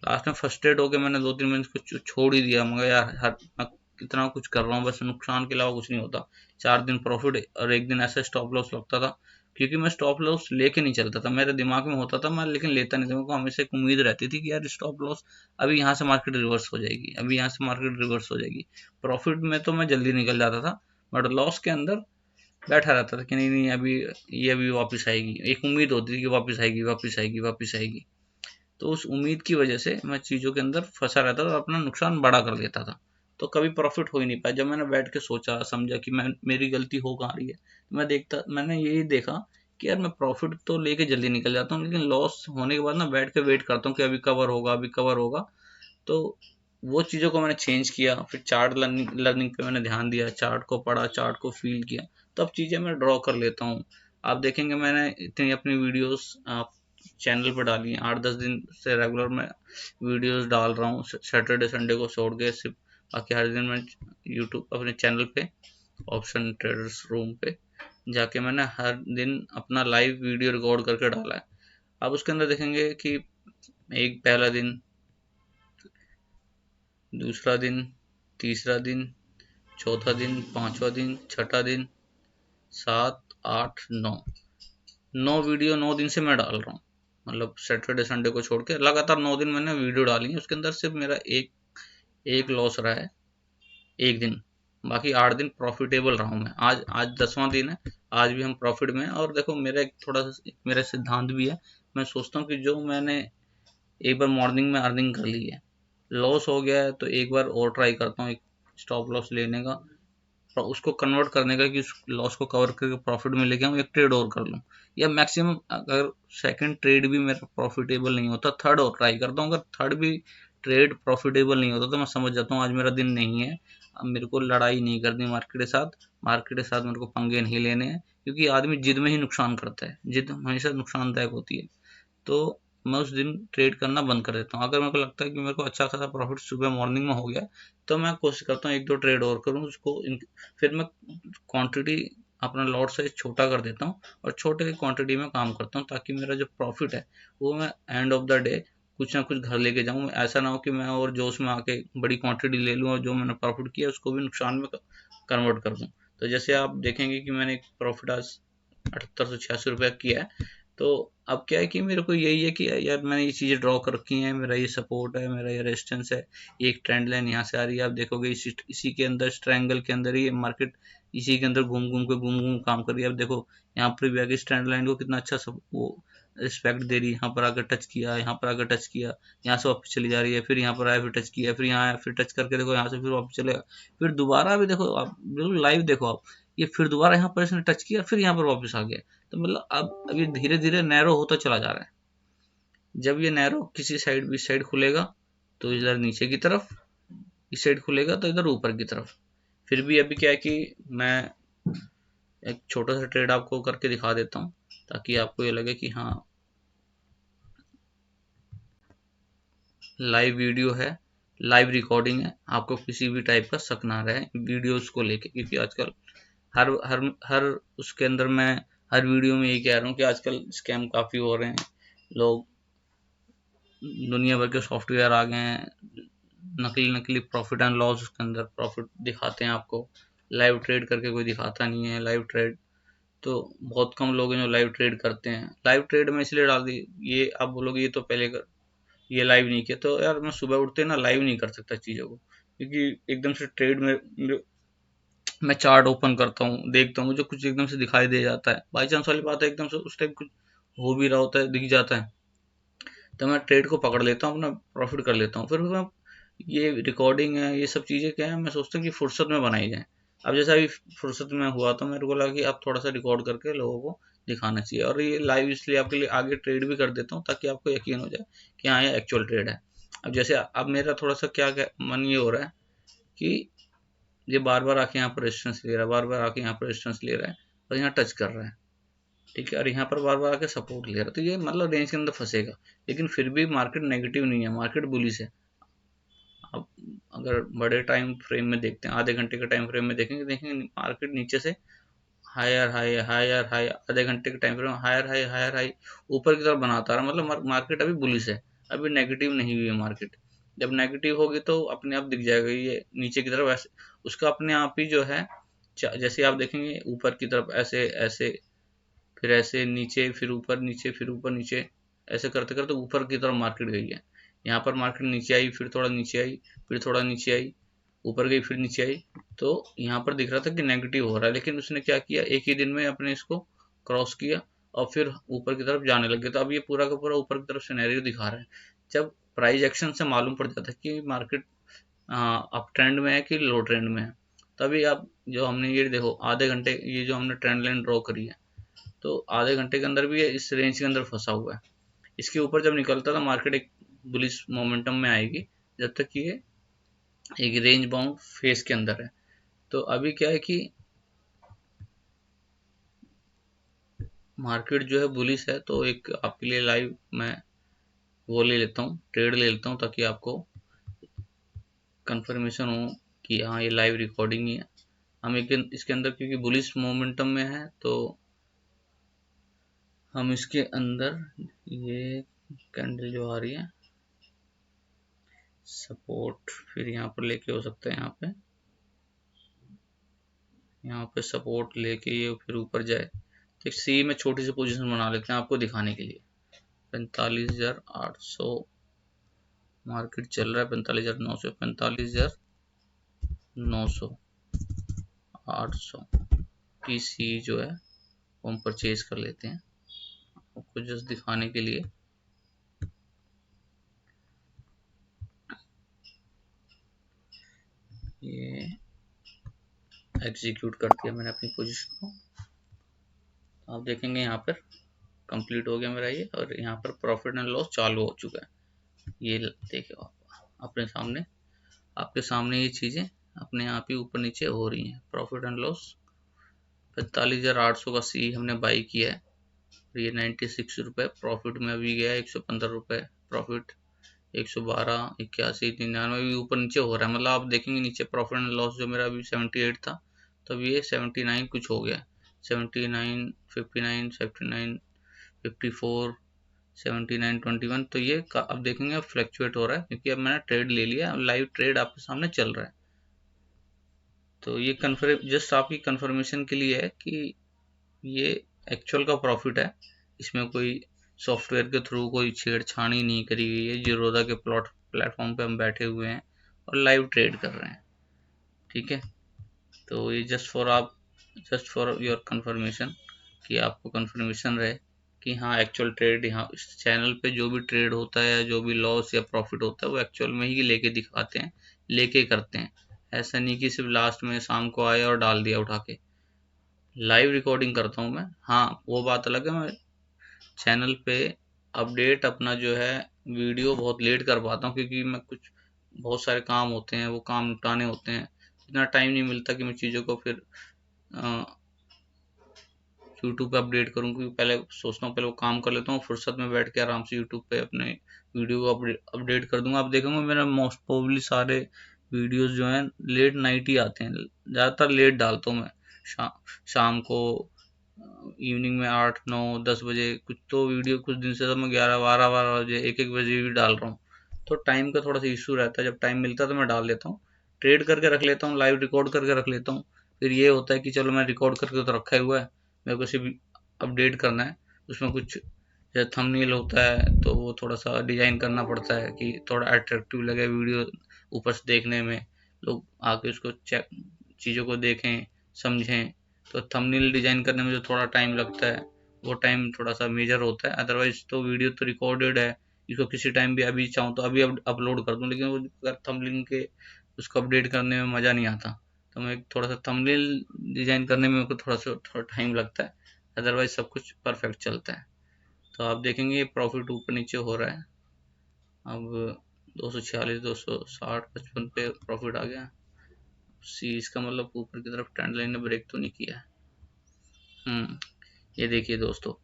लास्ट में फ्रस्ट्रेट होकर मैंने 2-3 महीने इसको छोड़ ही दिया। मगर यार, मैं कितना कुछ कर रहा हूँ, बस नुकसान के अलावा कुछ नहीं होता। 4 दिन प्रॉफिट और 1 दिन ऐसा स्टॉप लॉस लगता था, क्योंकि मैं स्टॉप लॉस लेके नहीं चलता था, मेरे दिमाग में होता था मैं, लेकिन लेता नहीं था। मेरे को हमेशा एक उम्मीद रहती थी कि यार स्टॉप लॉस, अभी यहाँ से मार्केट रिवर्स हो जाएगी, अभी यहाँ से मार्केट रिवर्स हो जाएगी। प्रॉफिट में तो मैं जल्दी निकल जाता था, बट लॉस के अंदर बैठा रहता था कि नहीं नहीं, अभी ये अभी वापस आएगी। एक उम्मीद होती थी कि वापस आएगी, वापस आएगी, वापस आएगी। तो उस उम्मीद की वजह से मैं चीज़ों के अंदर फंसा रहता था और अपना नुकसान बड़ा कर लेता था, तो कभी प्रॉफिट हो ही नहीं पाया। जब मैंने बैठ के सोचा समझा कि मैं मेरी गलती हो कहाँ रही है, मैंने यही देखा कि यार मैं प्रॉफिट तो लेके जल्दी निकल जाता हूँ, लेकिन लॉस होने के बाद ना बैठ के वेट करता हूँ कि अभी कवर होगा, अभी कवर होगा। तो वो चीज़ों को मैंने चेंज किया, फिर चार्ट लर्निंग लर्निंग पे मैंने ध्यान दिया, चार्ट को पढ़ा, चार्ट को फील किया, तब चीज़ें मैं ड्रॉ कर लेता हूँ। आप देखेंगे मैंने इतनी अपनी वीडियोस चैनल पर डाली हैं, 8-10 दिन से रेगुलर मैं वीडियोस डाल रहा हूँ, सैटरडे संडे को छोड़ के सिर्फ, बाकी हर दिन मैं यूट्यूब अपने चैनल पे ऑप्शन ट्रेडर्स रूम पे जाके मैंने हर दिन अपना लाइव वीडियो रिकॉर्ड करके डाला है। आप उसके अंदर देखेंगे कि एक पहला दिन, दूसरा दिन, तीसरा दिन, चौथा दिन, पांचवा दिन, छठा दिन, 7, 8, 9, 9 वीडियो 9 दिन से मैं डाल रहा हूँ। मतलब सैटरडे संडे को छोड़ के लगातार 9 दिन मैंने वीडियो डाली है। उसके अंदर सिर्फ मेरा एक एक लॉस रहा है, एक दिन। बाकी 8 दिन प्रॉफिटेबल रहा हूँ मैं। आज आज 10वां दिन है, आज भी हम प्रॉफिट में हैं। और देखो मेरा एक थोड़ा सा मेरा सिद्धांत भी है, मैं सोचता हूँ कि जो मैंने एक बार मॉर्निंग में अर्निंग कर ली है, लॉस हो गया है, तो एक बार और ट्राई करता हूँ एक स्टॉप लॉस लेने का, और उसको कन्वर्ट करने का कि उस लॉस को कवर करके प्रॉफिट में लेके आऊँ, एक ट्रेड और कर लूँ। या मैक्सिमम अगर सेकंड ट्रेड भी मेरा प्रॉफिटेबल नहीं होता, थर्ड और ट्राई करता हूँ। अगर थर्ड भी ट्रेड प्रॉफिटेबल नहीं होता तो मैं समझ जाता हूँ आज मेरा दिन नहीं है, अब मेरे को लड़ाई नहीं करनी मार्केट के साथ, मार्केट के साथ मेरे को पंगे नहीं लेने हैं। क्योंकि आदमी जिद में ही नुकसान करता है, जिद हमेशा नुकसानदायक होती है। तो मैं उस दिन ट्रेड करना बंद कर देता हूँ। अगर मेरे को लगता है कि मेरे को अच्छा खासा प्रॉफिट सुबह मॉर्निंग में हो गया, तो मैं कोशिश करता हूँ एक दो ट्रेड और करूँ उसको। फिर मैं क्वांटिटी अपना लॉट साइज छोटा कर देता हूँ और छोटे क्वांटिटी में काम करता हूँ, ताकि मेरा जो प्रॉफिट है वो मैं एंड ऑफ द डे कुछ ना कुछ घर लेके जाऊँ। ऐसा ना हो कि मैं और जोश में आके बड़ी क्वांटिटी ले लूँ और जो मैंने प्रॉफिट किया उसको भी नुकसान में कन्वर्ट कर दूँ। तो जैसे आप देखेंगे कि मैंने प्रॉफिट आज 7886 रुपया किया है। तो अब क्या है कि मेरे को यही है कि यार मैंने ये चीज़ें ड्रॉ कर रखी हैं, मेरा ये सपोर्ट है, मेरा ये रेजिस्टेंस है, ये एक ट्रेंड लाइन यहाँ से आ रही है। आप देखोगे इसी के अंदर, इस ट्रायंगल के अंदर ही मार्केट इसी के अंदर घूम घूम काम कर रही है। अब देखो यहाँ पर भी आगे इस ट्रेंड लाइन को कितना अच्छा सब वो रिस्पेक्ट दे रही है। यहाँ पर आकर टच किया, यहाँ पर आकर टच किया, यहाँ से वापस चली जा रही है, फिर यहाँ पर आया, फिर टच किया, फिर यहाँ आया, फिर टच करके देखो यहाँ से फिर वापस चलेगा, फिर दोबारा भी देखो आप, बिल्कुल लाइव देखो आप, ये फिर दोबारा यहाँ पर इसने टच किया, फिर यहाँ पर वापस आ गया। तो मतलब अब ये धीरे धीरे नैरो होता चला जा रहा है। जब ये नैरो किसी साइड इस साइड खुलेगा तो इधर नीचे की तरफ, इस साइड खुलेगा तो इधर ऊपर की तरफ। फिर भी अभी क्या है कि मैं एक छोटा सा ट्रेड आपको करके दिखा देता हूँ, ताकि आपको ये लगे कि हाँ लाइव वीडियो है, लाइव रिकॉर्डिंग है, आपको किसी भी टाइप का शक ना रहे वीडियोस को लेके। क्योंकि आजकल हर हर हर उसके अंदर मैं हर वीडियो में ये कह रहा हूँ कि आजकल स्कैम काफ़ी हो रहे हैं। लोग दुनिया भर के सॉफ्टवेयर आ गए हैं, नकली नकली प्रॉफिट एंड लॉस उसके अंदर प्रॉफिट दिखाते हैं आपको। लाइव ट्रेड करके कोई दिखाता नहीं है लाइव ट्रेड। तो बहुत कम लोग हैं जो लाइव ट्रेड करते हैं। लाइव ट्रेड में इसलिए डाल दी, ये आप बोलोगे ये तो पहले कर, ये लाइव नहीं किया, तो यार मैं सुबह उठते ना लाइव नहीं कर सकता चीज़ों को, क्योंकि एकदम से ट्रेड में मैं चार्ट ओपन करता हूँ, देखता हूँ, मुझे कुछ एकदम से दिखाई दे जाता है, बाई चांस वाली बात है, एकदम से उस टाइम कुछ हो भी रहा होता है, दिख जाता है, तो मैं ट्रेड को पकड़ लेता हूँ, अपना प्रॉफिट कर लेता हूँ। फिर मैं ये रिकॉर्डिंग है, ये सब चीज़ें क्या है, मैं सोचता हूँ कि फुर्सत में बनाई जाए। अब जैसा अभी फुर्सत में हुआ तो मेरे को लगा कि अब थोड़ा सा रिकॉर्ड करके लोगों को दिखाना चाहिए, और ये लाइव इसलिए आपके लिए आगे ट्रेड भी कर देता हूँ ताकि आपको यकीन हो जाए कि हाँ ये एक्चुअल ट्रेड है। अब जैसे अब मेरा थोड़ा सा क्या मन ये हो रहा है कि ये बार बार आके यहाँ पर रेजिस्टेंस ले रहा है, बार बार आके यहाँ पर रेजिस्टेंस ले रहा है और यहाँ टच कर रहा है, ठीक है, और यहाँ पर बार बार आके सपोर्ट ले रहा है, तो ये मतलब रेंज के अंदर फंसेगा। लेकिन फिर भी मार्केट नेगेटिव नहीं है, मार्केट बुलिश है। आप अगर बड़े टाइम फ्रेम में देखते हैं, आधे घंटे के टाइम फ्रेम में देखेंगे, देखेंगे मार्केट नीचे से हायर हाई हायर हाई, आधे घंटे के time frame higher high higher high ऊपर की तरफ बनाता रहा, मतलब मार्केट अभी बुलिश है, अभी नेगेटिव नहीं हुई है मार्केट। जब नेगेटिव होगी तो अपने आप दिख जाएगा ये नीचे की तरफ ऐसे, उसका अपने आप ही जो है जैसे आप देखेंगे ऊपर की तरफ ऐसे ऐसे, फिर ऐसे नीचे, फिर ऊपर नीचे, फिर ऊपर नीचे, ऐसे करते करते ऊपर की तरफ मार्केट गई है। यहाँ पर मार्केट नीचे आई, फिर थोड़ा नीचे आई, फिर थोड़ा नीचे आई, ऊपर गई, फिर नीचे आई। तो यहाँ पर दिख रहा था कि नेगेटिव हो रहा है, लेकिन उसने क्या किया, एक ही दिन में अपने इसको क्रॉस किया और फिर ऊपर की तरफ जाने लगे। तो अब ये पूरा का पूरा ऊपर की तरफ सिनेरियो दिखा रहे हैं। जब प्राइस एक्शन से मालूम पड़ जाता है कि मार्केट अप ट्रेंड में है कि लो ट्रेंड में है, तभी आप जो हमने ये देखो आधे घंटे ये जो हमने ट्रेंड लाइन ड्रॉ करी है, तो आधे घंटे के अंदर भी ये इस रेंज के अंदर फंसा हुआ है। इसके ऊपर जब निकलता था मार्केट एक बुलिश मोमेंटम में आएगी, जब तक कि ये एक रेंज बाउंड फेस के अंदर है। तो अभी क्या है कि मार्केट जो है बुलिश है, तो एक आपके लिए लाइव मैं वो ले लेता हूँ, ट्रेड ले लेता हूँ, ताकि आपको कंफर्मेशन हो कि हाँ ये लाइव रिकॉर्डिंग ही है। हम एक इसके अंदर क्योंकि बुलिश मोमेंटम में है, तो हम इसके अंदर ये कैंडल जो आ रही है सपोर्ट, फिर यहाँ पर लेके हो सकता है, यहाँ पे सपोर्ट लेके ये फिर ऊपर जाए। तो सी में छोटी सी पोजीशन बना लेते हैं आपको दिखाने के लिए। 45,800 मार्केट चल रहा है, 45,900, 45,900, 800 की सी जो है वो हम परचेज कर लेते हैं आपको जस्ट दिखाने के लिए। ये एग्जीक्यूट कर दिया मैंने अपनी पोजीशन को। आप देखेंगे यहाँ पर कंप्लीट हो गया मेरा ये, और यहाँ पर प्रॉफिट एंड लॉस चालू हो चुका है। ये देखिए आप अपने सामने, आपके सामने ये चीज़ें अपने आप ही ऊपर नीचे हो रही हैं। प्रॉफिट एंड लॉस 45,800 का सी हमने बाई किया है, ये 96 रुपये प्रॉफिट में अभी गया, 115 रुपये प्रॉफिट, 112, 81, 99 भी ऊपर नीचे हो रहा है। मतलब आप देखेंगे नीचे प्रॉफिट एंड लॉस जो मेरा अभी 78 था, तब ये 79 कुछ हो गया, 79, 59, 79, 54, 79, 21। तो ये अब देखेंगे अब फ्लक्चुएट हो रहा है, क्योंकि अब मैंने ट्रेड ले लिया, लाइव ट्रेड आपके सामने चल रहा है। तो ये जस्ट आपकी कंफर्मेशन के लिए है कि ये एक्चुअल का प्रॉफिट है, इसमें कोई सॉफ्टवेयर के थ्रू कोई छेड़छाड़ी नहीं करी गई है। जीरोधा के प्लेटफॉर्म पे हम बैठे हुए हैं और लाइव ट्रेड कर रहे हैं, ठीक है। तो ये जस्ट फॉर योर कंफर्मेशन, कि आपको कंफर्मेशन रहे कि हाँ एक्चुअल ट्रेड यहाँ इस चैनल पे जो भी ट्रेड होता है, जो भी लॉस या प्रॉफिट होता है, वो एक्चुअल में ही लेके दिखाते हैं, लेके करते हैं। ऐसा नहीं कि सिर्फ लास्ट में शाम को आया और डाल दिया उठा के। लाइव रिकॉर्डिंग करता हूँ मैं, हाँ वो बात अलग है। मैं चैनल पे अपडेट अपना जो है वीडियो बहुत लेट कर पाता हूँ, क्योंकि मैं कुछ बहुत सारे काम होते हैं, वो काम निपटाने होते हैं, इतना टाइम नहीं मिलता कि मैं चीज़ों को फिर यूट्यूब पे अपडेट करूँ। क्योंकि पहले सोचता हूँ पहले वो काम कर लेता हूँ, फुर्सत में बैठ के आराम से यूट्यूब पे अपने वीडियो को अपडेट कर दूंगा। आप देखेंगे मेरा मोस्ट प्रोबेबली सारे वीडियोस जो हैं लेट नाइट ही आते हैं, ज़्यादातर लेट डालता हूँ मैं, शाम को इवनिंग में 8, 9, 10 बजे। कुछ तो वीडियो कुछ दिन से तो मैं 11, 12 बजे, 1 बजे भी डाल रहा हूँ। तो टाइम का थोड़ा सा इशू रहता है, जब टाइम मिलता है तो मैं डाल लेता हूँ, ट्रेड करके रख लेता हूँ, लाइव रिकॉर्ड करके रख लेता हूँ। फिर ये होता है कि चलो मैं रिकॉर्ड करके तो रखा ही हुआ है, मेरे को सिर्फ अपडेट करना है। उसमें कुछ जैसे थंबनेल होता है, तो वो थोड़ा सा डिजाइन करना पड़ता है कि थोड़ा अट्रैक्टिव लगे वीडियो, ऊपर से देखने में लोग आके उसको चेक चीज़ों को देखें, समझें। तो थंबनेल डिजाइन करने में जो थोड़ा टाइम लगता है, वो टाइम थोड़ा सा मेजर होता है। अदरवाइज तो वीडियो तो रिकॉर्डेड है, इसको किसी टाइम भी अभी चाहूँ तो अभी अपलोड कर दूँ। लेकिन वो अगर थंबनेल के उसको अपडेट करने में मज़ा नहीं आता, तो मैं थोड़ा सा थंबनेल डिजाइन करने में मेरे को थोड़ा टाइम लगता है। अदरवाइज सब कुछ परफेक्ट चलता है। तो आप देखेंगे ये प्रॉफिट ऊपर नीचे हो रहा है। अब 246, 260, 55 पे प्रॉफिट आ गया। सी इसका मतलब ऊपर की तरफ ट्रेंड लाइन ने ब्रेक तो नहीं किया है। ये देखिए दोस्तों, तो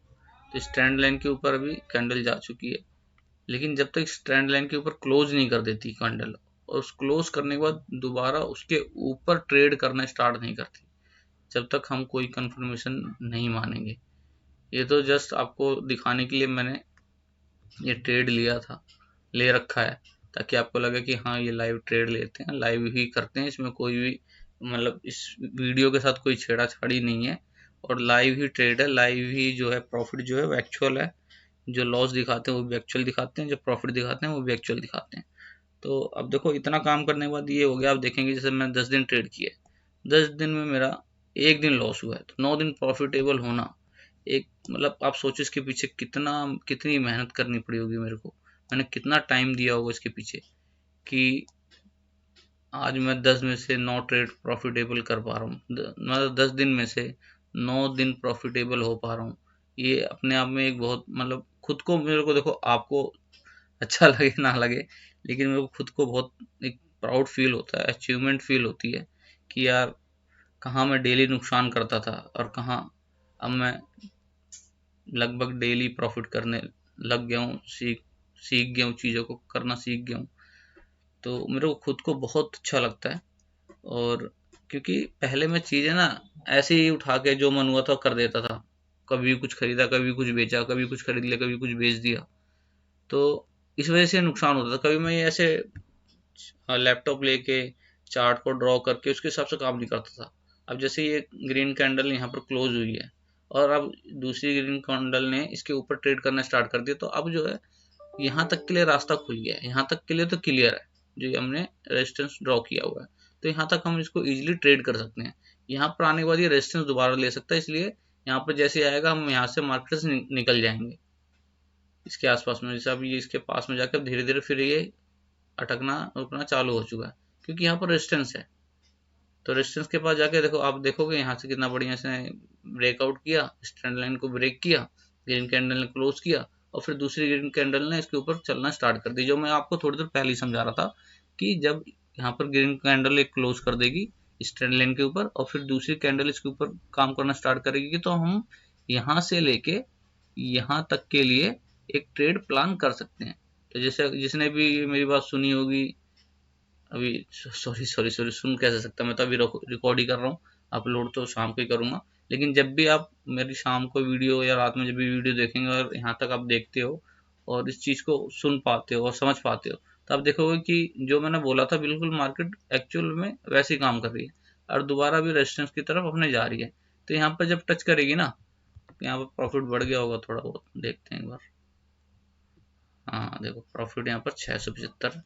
इस ट्रेंड लाइन के ऊपर अभी कैंडल जा चुकी है, लेकिन जब तक इस ट्रेंड लाइन के ऊपर क्लोज नहीं कर देती कैंडल, और उस क्लोज करने के बाद दोबारा उसके ऊपर ट्रेड करना स्टार्ट नहीं करती, जब तक हम कोई कंफर्मेशन नहीं मानेंगे। ये तो जस्ट आपको दिखाने के लिए मैंने ये ट्रेड लिया था, ले रखा है, ताकि आपको लगे कि हाँ ये लाइव ट्रेड लेते हैं, लाइव ही करते हैं, इसमें कोई भी मतलब इस वीडियो के साथ कोई छेड़ाछाड़ी नहीं है, और लाइव ही ट्रेड है, लाइव ही जो है प्रॉफिट जो है वो एक्चुअल है। जो लॉस दिखाते हैं वो भी एक्चुअल दिखाते हैं, जो प्रॉफिट दिखाते हैं वो भी एक्चुअल दिखाते हैं। तो अब देखो इतना काम करने के बाद ये हो गया। आप देखेंगे जैसे मैंने 10 दिन ट्रेड किए, 10 दिन में मेरा एक दिन लॉस हुआ है, तो 9 दिन प्रॉफिटेबल होना एक मतलब आप सोचो इसके पीछे कितनी मेहनत करनी पड़ी होगी मेरे को, मैंने कितना टाइम दिया होगा इसके पीछे कि आज मैं 10 में से 9 ट्रेड प्रॉफिटेबल कर पा रहा हूँ, मतलब 10 दिन में से 9 दिन प्रॉफिटेबल हो पा रहा हूँ। ये अपने आप में एक बहुत मतलब खुद को, मेरे को देखो, आपको अच्छा लगे ना लगे, लेकिन मेरे को खुद को बहुत एक प्राउड फील होता है, अचीवमेंट फील होती है कि यार कहाँ मैं डेली नुकसान करता था और कहाँ अब मैं लगभग डेली प्रॉफिट करने लग गया हूँ, सीख गया हूँ, चीज़ों को करना सीख गया हूँ। तो मेरे को खुद को बहुत अच्छा लगता है। और क्योंकि पहले मैं चीज़ें ना ऐसे ही उठा के जो मन हुआ था कर देता था, कभी कुछ खरीदा, कभी कुछ बेचा, कभी कुछ खरीद लिया, कभी कुछ बेच दिया, तो इस वजह से नुकसान होता था। कभी मैं ऐसे लैपटॉप लेके चार्ट को ड्रॉ करके उसके हिसाब से काम नहीं करता था। अब जैसे ये ग्रीन कैंडल यहाँ पर क्लोज हुई है और अब दूसरी ग्रीन कैंडल ने इसके ऊपर ट्रेड करना स्टार्ट कर दिया, तो अब जो है यहाँ तक के लिए रास्ता खुल गया है, यहाँ तक के लिए तो क्लियर है, जो हमने रेजिस्टेंस ड्रॉ किया हुआ है, तो यहाँ तक हम इसको इजीली ट्रेड कर सकते हैं। यहाँ पर आने के बाद ये रेजिस्टेंस दोबारा ले सकता है, इसलिए यहाँ पर जैसे आएगा हम यहाँ से मार्केट से निकल जाएंगे इसके आसपास में। जैसे अभी ये इसके पास में जाकर धीरे धीरे फिर ये अटकना रुकना चालू हो चुका है, क्योंकि यहाँ पर रेजिस्टेंस है। तो रेजिस्टेंस के पास जाके देखो, आप देखोगे यहाँ से कितना बढ़िया से ब्रेकआउट किया, ट्रेंड लाइन को ब्रेक किया, ग्रीन कैंडल ने क्लोज किया और फिर दूसरी ग्रीन कैंडल ने इसके ऊपर चलना स्टार्ट कर दी, जो मैं आपको थोड़ी देर पहले ही समझा रहा था कि जब यहाँ पर ग्रीन कैंडल एक क्लोज कर देगी इस ट्रेंड लाइन के ऊपर और फिर दूसरी कैंडल इसके ऊपर काम करना स्टार्ट करेगी, तो हम यहाँ से लेके यहाँ तक के लिए एक ट्रेड प्लान कर सकते हैं। तो जैसे जिसने भी मेरी बात सुनी होगी, अभी सॉरी सुन कैसे सकता, मैं तो अभी रिकॉर्ड ही कर रहा हूँ, अपलोड तो शाम को ही करूँगा। लेकिन जब भी आप मेरी शाम को वीडियो या रात में जब भी वीडियो देखेंगे और यहाँ तक आप देखते हो और इस चीज़ को सुन पाते हो और समझ पाते हो, तो आप देखोगे कि जो मैंने बोला था बिल्कुल मार्केट एक्चुअल में वैसे ही काम कर रही है और दोबारा भी रेजिस्टेंस की तरफ अपने जा रही है। तो यहाँ पर जब टच करेगी ना, यहाँ पर प्रॉफिट बढ़ गया होगा थोड़ा बहुत, देखते हैं एक बार। हाँ देखो, प्रॉफिट यहाँ पर 675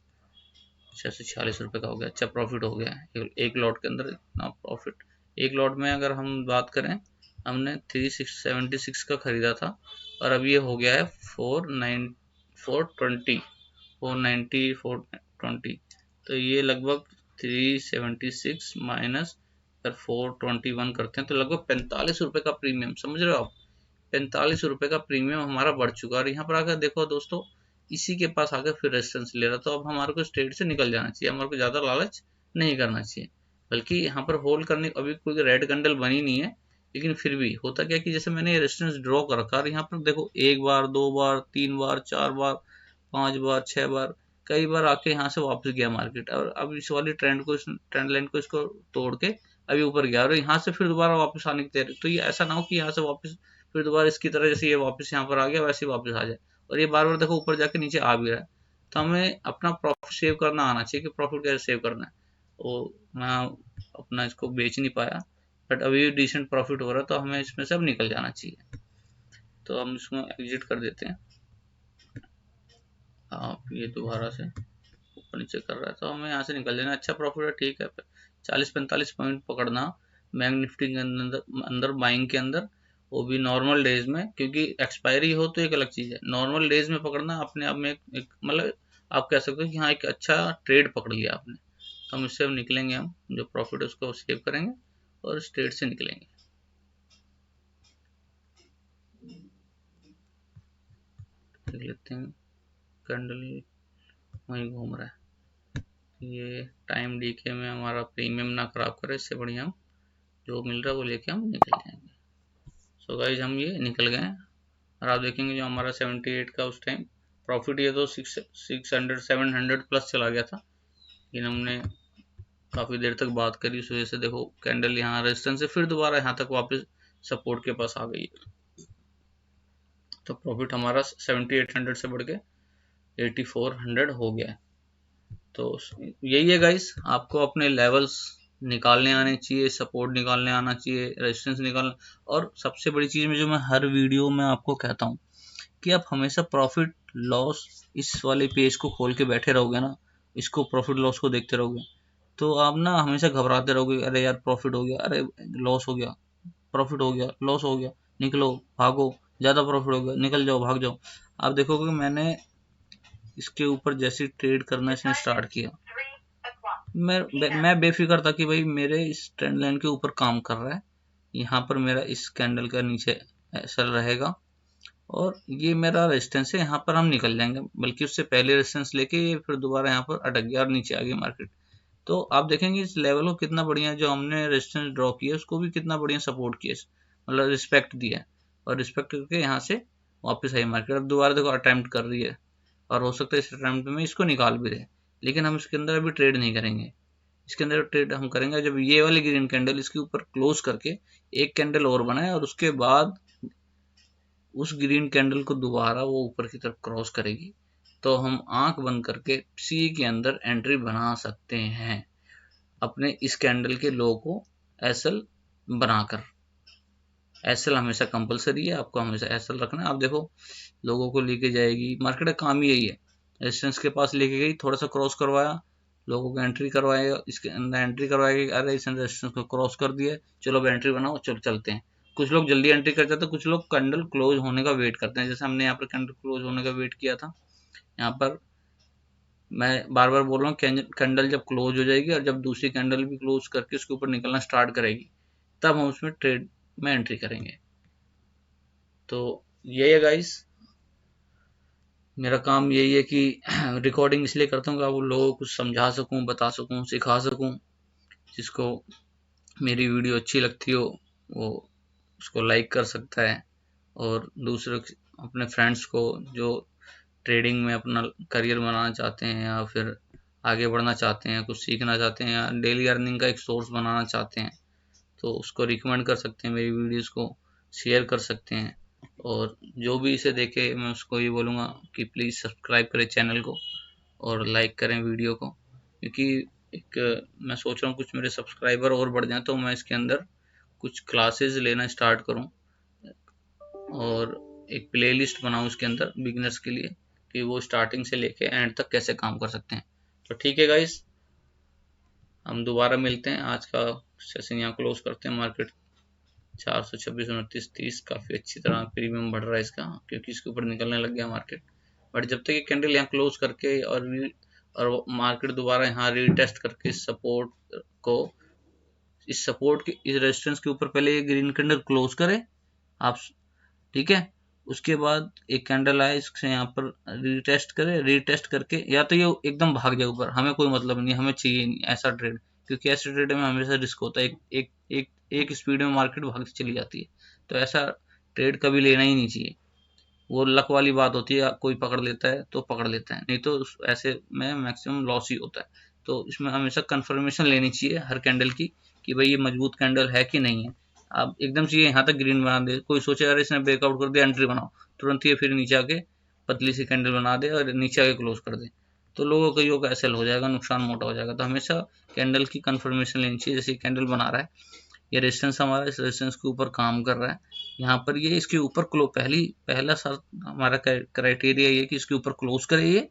646 रुपये का हो गया, अच्छा प्रॉफिट हो गया है एक लॉट के अंदर इतना प्रॉफिट। एक लॉट में अगर हम बात करें, हमने 376 का खरीदा था और अब ये हो गया है 420, तो ये लगभग 376 माइनस अगर 421 करते हैं तो लगभग 45 रुपये का प्रीमियम, समझ रहे हो आप? 45 रुपये का प्रीमियम हमारा बढ़ चुका है। और यहाँ पर आकर देखो दोस्तों, इसी के पास आकर फिर रेजिस्टेंस ले रहा, तो अब हमारे को ट्रेड से निकल जाना चाहिए, हमारे को ज़्यादा लालच नहीं करना चाहिए, बल्कि यहाँ पर होल्ड करने, अभी कोई रेड कैंडल बनी नहीं है, लेकिन फिर भी होता क्या कि जैसे मैंने रेजिस्टेंस ड्रॉ कर रखा है, यहाँ पर देखो एक बार, दो बार, तीन बार, चार बार, पांच बार, छह बार, कई बार आके यहाँ से वापस गया मार्केट, और अब इस वाली ट्रेंड लाइन को इसको तोड़ के अभी ऊपर गया और यहाँ से फिर दोबारा वापस आने की तैयारी। तो ये ऐसा ना हो कि यहाँ से वापस फिर दोबारा इसकी तरह जैसे ये वापस यहाँ पर आ गया वैसे ही वापस आ जाए, और ये बार बार देखो ऊपर जाके नीचे आ भी रहा है। तो हमें अपना प्रॉफिट सेव करना आना चाहिए कि प्रॉफिट कैसे सेव करना है। वो मैं अपना इसको बेच नहीं पाया, बट अभी डिसेंट प्रॉफिट हो रहा है, तो हमें इसमें से अब निकल जाना चाहिए। तो हम इसको एग्जिट कर देते हैं। आप ये दोबारा से ऊपर नीचे कर रहा है तो हमें यहाँ से निकल जाना। अच्छा प्रॉफिट है, ठीक है। 40-45 पॉइंट पकड़ना बैंक निफ्टी के अंदर बाइंग के अंदर, वो भी नॉर्मल डेज में, क्योंकि एक्सपायरी हो तो एक अलग चीज़ है, नॉर्मल डेज में पकड़ना अपने आप में एक मतलब आप कह सकते हो कि हाँ एक अच्छा ट्रेड पकड़ लिया आपने। तो हम इससे निकलेंगे, हम जो प्रॉफिट है उसको सेव करेंगे और इस ट्रेड से निकलेंगे। देख लेते हैं, कैंडल वहीं घूम रहा है, ये टाइम डीके में हमारा प्रीमियम ना खराब करे, इससे बढ़िया हम जो मिल रहा है वो लेके हम निकल जाएंगे। सो गाइज हम ये निकल गए हैं और आप देखेंगे जो हमारा 78 का उस टाइम प्रॉफिट, ये तो 600 700 प्लस चला गया था, लेकिन हमने काफ़ी देर तक बात करी, उस वजह से देखो कैंडल यहाँ रेजिस्टेंस से फिर दोबारा यहाँ तक वापस सपोर्ट के पास आ गई है। तो प्रॉफिट हमारा 7800 से बढ़ के 8400 हो गया है। तो यही है गाइस, आपको अपने लेवल्स निकालने आने चाहिए, सपोर्ट निकालने आना चाहिए, रेजिस्टेंस निकालना। और सबसे बड़ी चीज़ में जो मैं हर वीडियो में आपको कहता हूँ कि आप हमेशा प्रॉफिट लॉस इस वाले पेज को खोल के बैठे रहोगे ना, इसको प्रॉफिट लॉस को देखते रहोगे, तो आप ना हमेशा घबराते रहोगे, अरे यार प्रॉफिट हो गया, अरे लॉस हो गया, प्रॉफिट हो गया, लॉस हो गया। निकलो, भागो, ज़्यादा प्रॉफिट होगा, निकल जाओ, भाग जाओ। आप देखोगे मैंने इसके ऊपर जैसे ट्रेड करना इसने स्टार्ट किया, मैं बेफिक्र था कि भाई मेरे इस ट्रेंड लाइन के ऊपर काम कर रहा है, यहाँ पर मेरा इस कैंडल का नीचे ऐसा रहेगा और ये मेरा रेजिस्टेंस है, यहाँ पर हम निकल जाएंगे। बल्कि उससे पहले रेजिस्टेंस लेके ये फिर दोबारा यहाँ पर अटक गया और नीचे आ गई मार्केट। तो आप देखेंगे इस लेवल को कितना बढ़िया, जो हमने रेजिस्टेंस ड्रॉ किया उसको भी कितना बढ़िया सपोर्ट किया, मतलब रिस्पेक्ट दिया, और रिस्पेक्ट करके यहाँ से वापस आई मार्केट। अब दोबारा देखो अटेम्प्ट कर रही है और हो सकता है इस अटेम्प्ट में इसको निकाल भी दे, लेकिन हम इसके अंदर अभी ट्रेड नहीं करेंगे। इसके अंदर ट्रेड हम करेंगे जब ये वाली ग्रीन कैंडल इसके ऊपर क्लोज करके एक कैंडल और बनाए और उसके बाद उस ग्रीन कैंडल को दोबारा वो ऊपर की तरफ क्रॉस करेगी, तो हम आंख बंद करके सी के अंदर एंट्री बना सकते हैं अपने इस कैंडल के लो को एसएल बनाकर। एसएल हमेशा कंपलसरी है, आपको हमेशा एसएल रखना है। आप देखो लोगों को लेके जाएगी मार्केट का काम यही है, रेजिस्टेंस के पास लेके गई, थोड़ा सा क्रॉस करवाया, लोगों को एंट्री करवाएगा, इसके अंदर एंट्री करवाएगी, अरे इसने रेजिस्टेंस को क्रॉस कर दिया, चलो अब एंट्री बनाओ, चलो चलते हैं। कुछ लोग जल्दी एंट्री कर जाते हैं, कुछ लोग कैंडल क्लोज होने का वेट करते हैं, जैसे हमने यहाँ पर कैंडल क्लोज होने का वेट किया था। यहाँ पर मैं बार बार बोल रहा हूँ कैंडल जब क्लोज हो जाएगी और जब दूसरी कैंडल भी क्लोज करके उसके ऊपर निकलना स्टार्ट करेगी, तब हम उसमें ट्रेड में एंट्री करेंगे। तो यही है गाइस, मेरा काम यही है कि रिकॉर्डिंग इसलिए करता हूँ कि आप लोगों को कुछ समझा सकूँ, बता सकूँ, सिखा सकूँ। जिसको मेरी वीडियो अच्छी लगती हो वो उसको लाइक कर सकता है, और दूसरे अपने फ्रेंड्स को जो ट्रेडिंग में अपना करियर बनाना चाहते हैं या फिर आगे बढ़ना चाहते हैं, कुछ सीखना चाहते हैं या डेली अर्निंग का एक सोर्स बनाना चाहते हैं, तो उसको रिकमेंड कर सकते हैं, मेरी वीडियोस को शेयर कर सकते हैं। और जो भी इसे देखे मैं उसको ये बोलूँगा कि प्लीज़ सब्सक्राइब करें चैनल को और लाइक करें वीडियो को, क्योंकि एक मैं सोच रहा हूँ कुछ मेरे सब्सक्राइबर और बढ़ जाएं तो मैं इसके अंदर कुछ क्लासेस लेना स्टार्ट करूँ और एक प्लेलिस्ट बनाऊँ इसके अंदर बिगिनर्स के लिए कि वो स्टार्टिंग से लेके एंड तक कैसे काम कर सकते हैं। तो ठीक है गाइस, हम दोबारा मिलते हैं। आज का सेशन यहाँ क्लोज करते हैं। मार्केट 426, 29, 30 काफ़ी अच्छी तरह प्रीमियम बढ़ रहा है इसका, क्योंकि इसके ऊपर निकलने लग गया मार्केट। बट जब तक ये कैंडल यहाँ क्लोज करके और मार्केट दोबारा यहाँ रीटेस्ट करके इस सपोर्ट के इस रेजिस्टेंस के ऊपर पहले ये ग्रीन कैंडल क्लोज करे आप, ठीक है, उसके बाद एक कैंडल आए इससे यहाँ पर रीटेस्ट करे, रीटेस्ट करके या तो ये एकदम भाग जाए ऊपर, हमें कोई मतलब नहीं, हमें चाहिए नहीं ऐसा ट्रेड, क्योंकि ऐसे ट्रेड में हमेशा रिस्क होता है, एक स्पीड में मार्केट भागती चली जाती है, तो ऐसा ट्रेड कभी लेना ही नहीं चाहिए। वो लक वाली बात होती है, कोई पकड़ लेता है तो पकड़ लेता है, नहीं तो ऐसे में मैक्सिमम लॉस ही होता है। तो इसमें हमेशा कंफर्मेशन लेनी चाहिए हर कैंडल की कि भाई ये मजबूत कैंडल है कि नहीं है। आप एकदम से यहाँ तक ग्रीन बना दे, कोई सोचे अरे इसने ब्रेकआउट कर दिया एंट्री बनाओ, तुरंत ही फिर नीचे आके पतली सी कैंडल बना दे और नीचे आके क्लोज कर दे, तो लोगों का योग एसएल हो जाएगा, नुकसान मोटा हो जाएगा। तो हमेशा कैंडल की कंफर्मेशन लेनी चाहिए। जैसे कैंडल बना रहा है, ये रेजिस्टेंस हमारा इस रेजिस्टेंस के ऊपर काम कर रहा है, यहाँ पर ये इसके ऊपर पहला हमारा क्राइटेरिया ये कि इसके ऊपर क्लोज करे ये,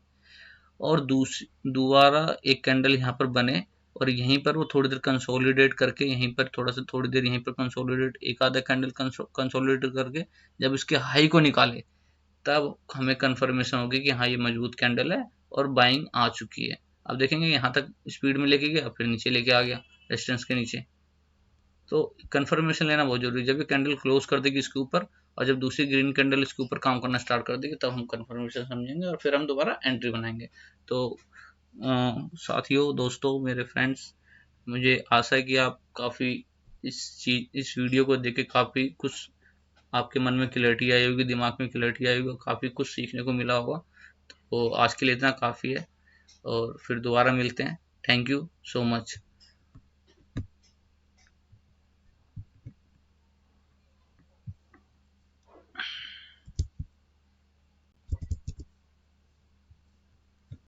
और दोबारा एक कैंडल यहाँ पर बने और यहीं पर वो थोड़ी देर कंसोलिडेट करके, यहीं पर थोड़ी देर यहीं पर कंसोलिडेट, एक आधा कैंडल कंसोलिडेट करके जब इसके हाई को निकाले, तब हमें कंफर्मेशन होगी कि हाँ ये मजबूत कैंडल है और बाइंग आ चुकी है। अब देखेंगे यहाँ तक स्पीड में लेके गया, फिर नीचे लेके आ गया रेजिस्टेंस के नीचे। तो कंफर्मेशन लेना बहुत जरूरी है। जब ये कैंडल क्लोज कर देगी इसके ऊपर और जब दूसरी ग्रीन कैंडल इसके ऊपर काम करना स्टार्ट कर देगी, तब हम कंफर्मेशन समझेंगे और फिर हम दोबारा एंट्री बनाएंगे। तो साथियों, दोस्तों, मेरे फ्रेंड्स, मुझे आशा है कि आप काफ़ी इस वीडियो को देख के काफ़ी कुछ आपके मन में क्लैरिटी आई होगी, दिमाग में क्लैरिटी आई होगी, काफ़ी कुछ सीखने को मिला होगा। तो आज के लिए इतना काफ़ी है और फिर दोबारा मिलते हैं। Thank you so much.